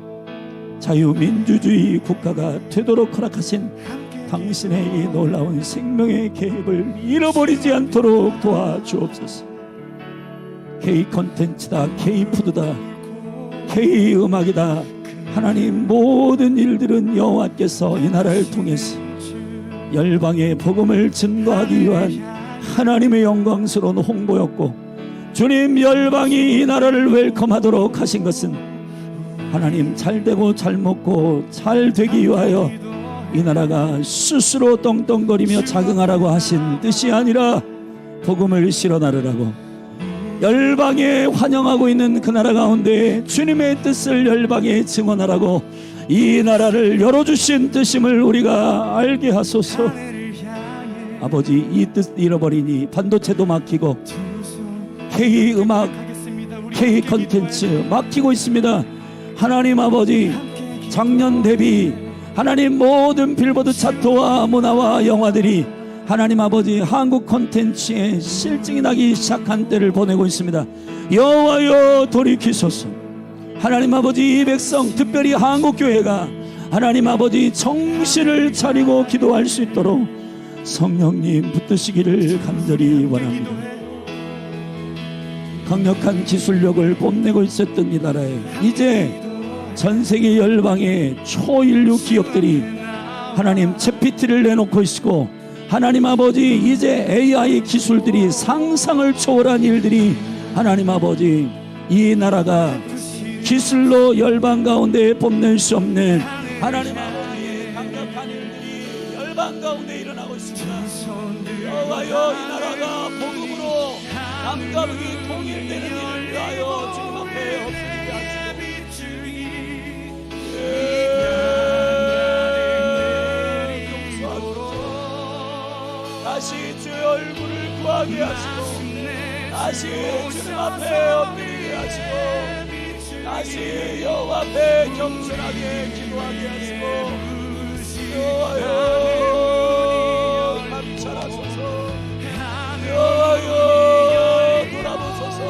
자유민주주의 국가가 되도록 허락하신 당신의 이 놀라운 생명의 개입을 잃어버리지 않도록 도와주옵소서. K-콘텐츠다, K-푸드다, K-음악이다, 하나님, 모든 일들은 여호와께서 이 나라를 통해서 열방의 복음을 증거하기 위한 하나님의 영광스러운 홍보였고, 주님, 열방이 이 나라를 웰컴하도록 하신 것은 하나님, 잘되고 잘먹고 잘되기 위하여 이 나라가 스스로 떵떵거리며 자긍하라고 하신 뜻이 아니라 복음을 실어 나르라고, 열방에 환영하고 있는 그 나라 가운데 주님의 뜻을 열방에 증언하라고 이 나라를 열어주신 뜻임을 우리가 알게 하소서. 아버지, 이 뜻 잃어버리니 반도체도 막히고 K-음악, K-콘텐츠 막히고 있습니다. 하나님 아버지, 작년 대비 하나님 모든 빌보드 차트와 문화와 영화들이 하나님 아버지 한국 콘텐츠에 실증이 나기 시작한 때를 보내고 있습니다. 여호와여 돌이키소서. 하나님 아버지, 이 백성, 특별히 한국교회가 하나님 아버지 정신을 차리고 기도할 수 있도록 성령님 붙드시기를 간절히 원합니다. 강력한 기술력을 뽐내고 있었던 이 나라에 이제 전세계 열방의 초인류 기업들이 하나님 챗PT를 내놓고 있고, 하나님 아버지, 이제 AI 기술들이 상상을 초월한 일들이 하나님 아버지, 이 나라가 기술로 열방 가운데 뽐낼 수 없는 하나님 아버지 강력한 일들이 열방 가운데 일어나고 있습니다. 여호와여, 이 나라가 복음으로 남과 북이 통일되는 일을 위하여 주님 앞에 엎드리게 하시고, 다시 주의 얼굴을 구하게 하시고 다시 주님 앞에 엎드리게 하시고 다시 여호와 앞에 겸손하게 기도하게 하시고 여호와여 감찰하소서 여호와여 돌아보소서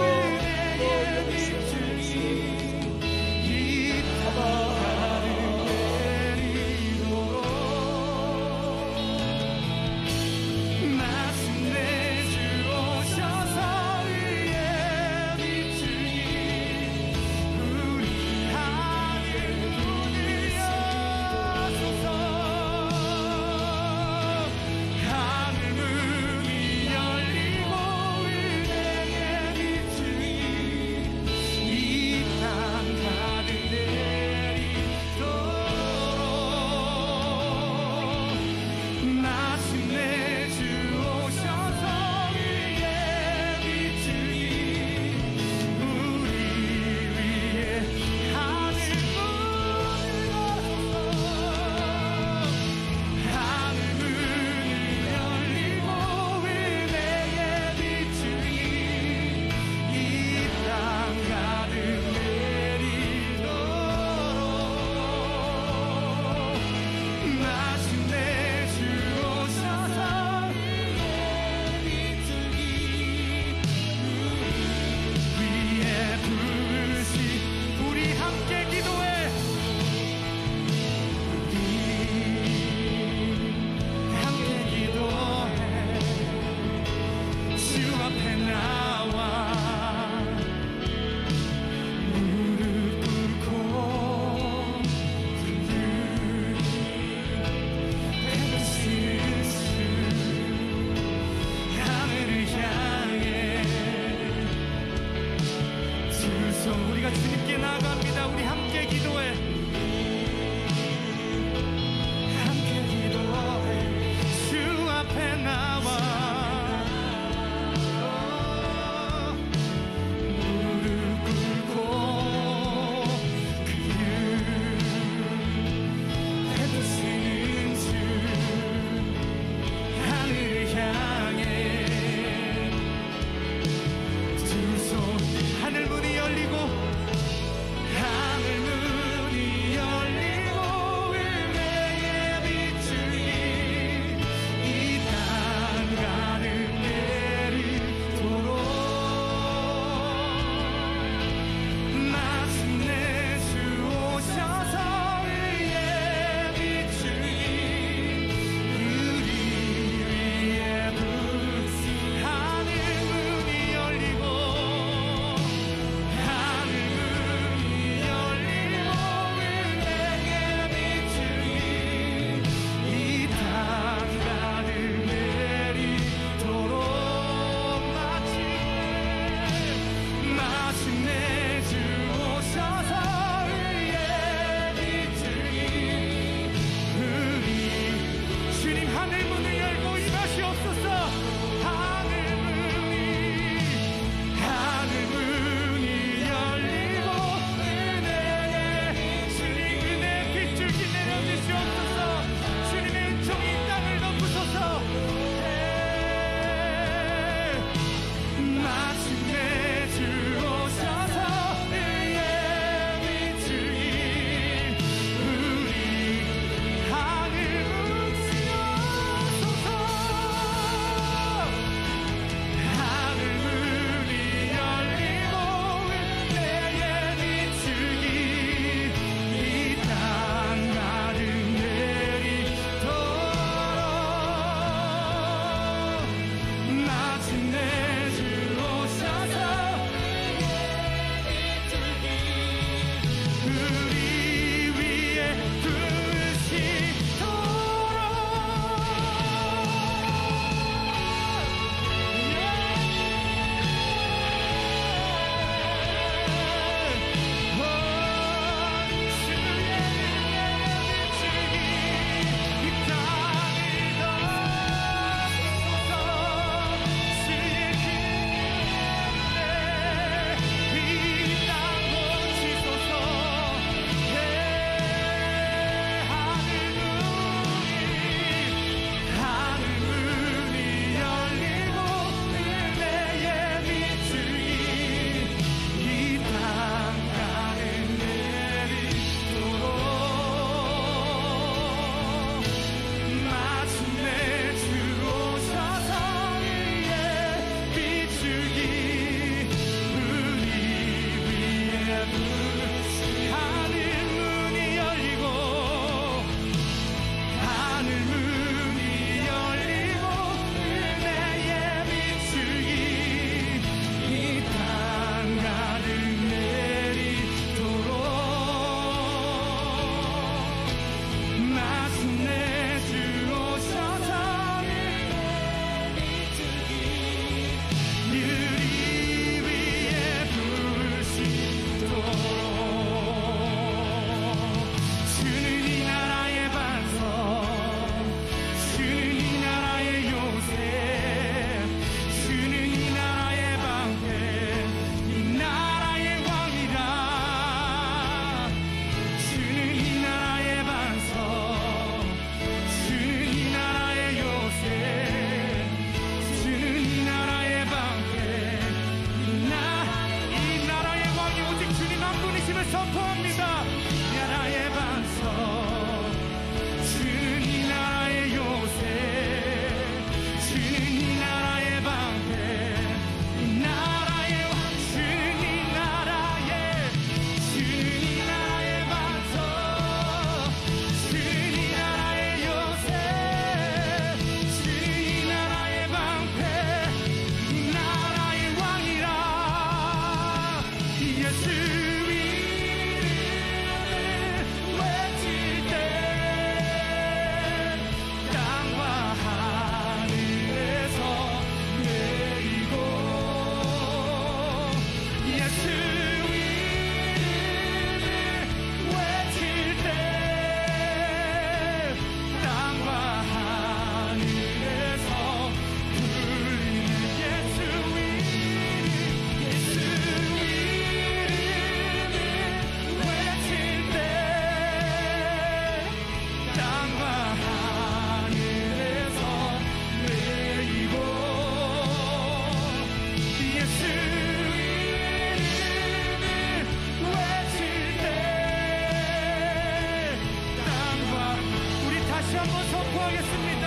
구하겠습니다.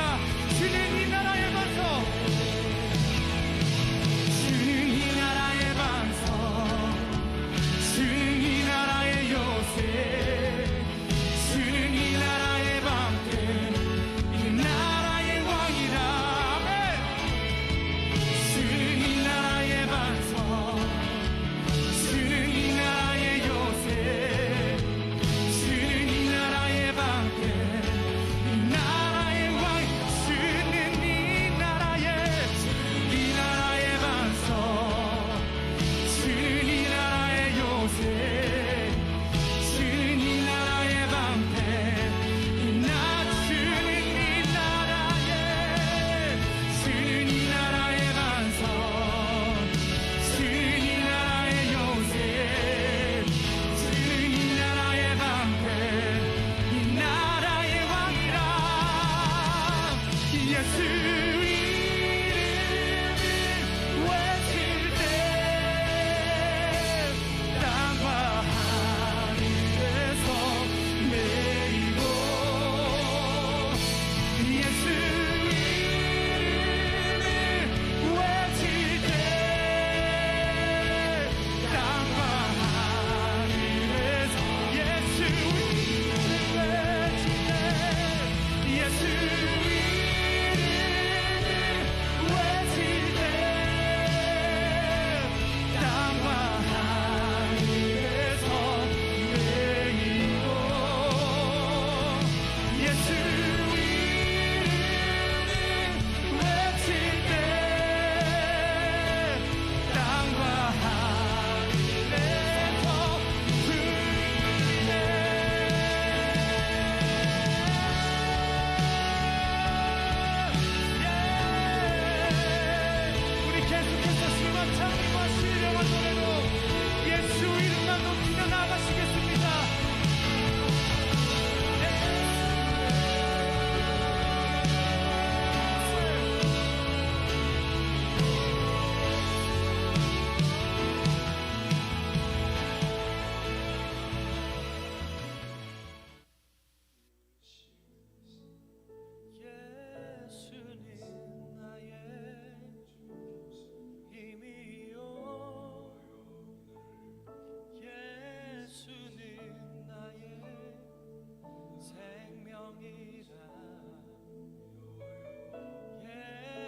주는 이 나라의 반석, 주는 이 나라의 반석, 주는 이 나라의 요새, 주는 이 나라의 방패, 이 나라의 왕이라. 아멘. 주는 이 나라의 반석, 주는 이 나라의 요새, 주는 이 나라의 방패, 이 나라의 왕, 주는 이 나라의 반석, 주는 이 나라의 요새, 주는 이 나라의 방패, 주는 이 나라의 반석, 주는 이 나라의 요새, 주는 이 나라의 방패, 이 나라의 왕이라. 예수 이름을 외칠 때 땅과 하늘에서 내리고, 예수 이름을 외칠 때 땅과 하늘에서, 예수 이름을 외칠 때, 예수 이름을 외칠 때 땅과 하늘에서 내리고, 예수 이름을 외칠 때 땅과 하늘에서 우리 계속해서 심한 찬미와 신령한 노래로 예수 이름만 높이며 나가시겠습니다. 예수님 나의 힘이요, 예수님 나의 생명이라,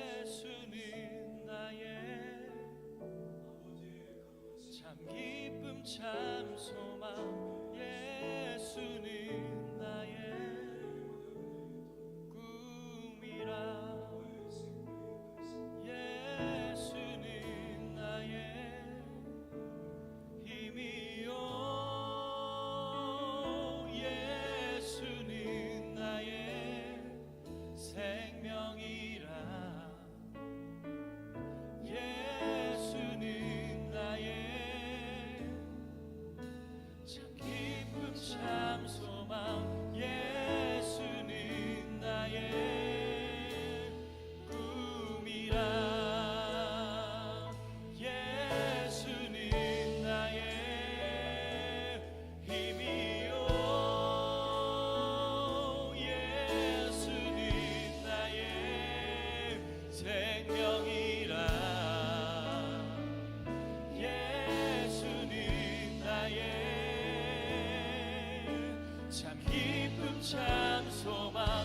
예수님 나의 참 기쁨 참 소망, 예수님 나의 꿈이라, 예수님 나의 힘이요, 예수님 나의 생명이라, 예수님 나의 참 기쁨 참 소망, 예수님 나의 꿈이라, 예수님 나의 힘이요, 예수님 나의 생명이라, 예수님 나의 참 기쁨 참 소망,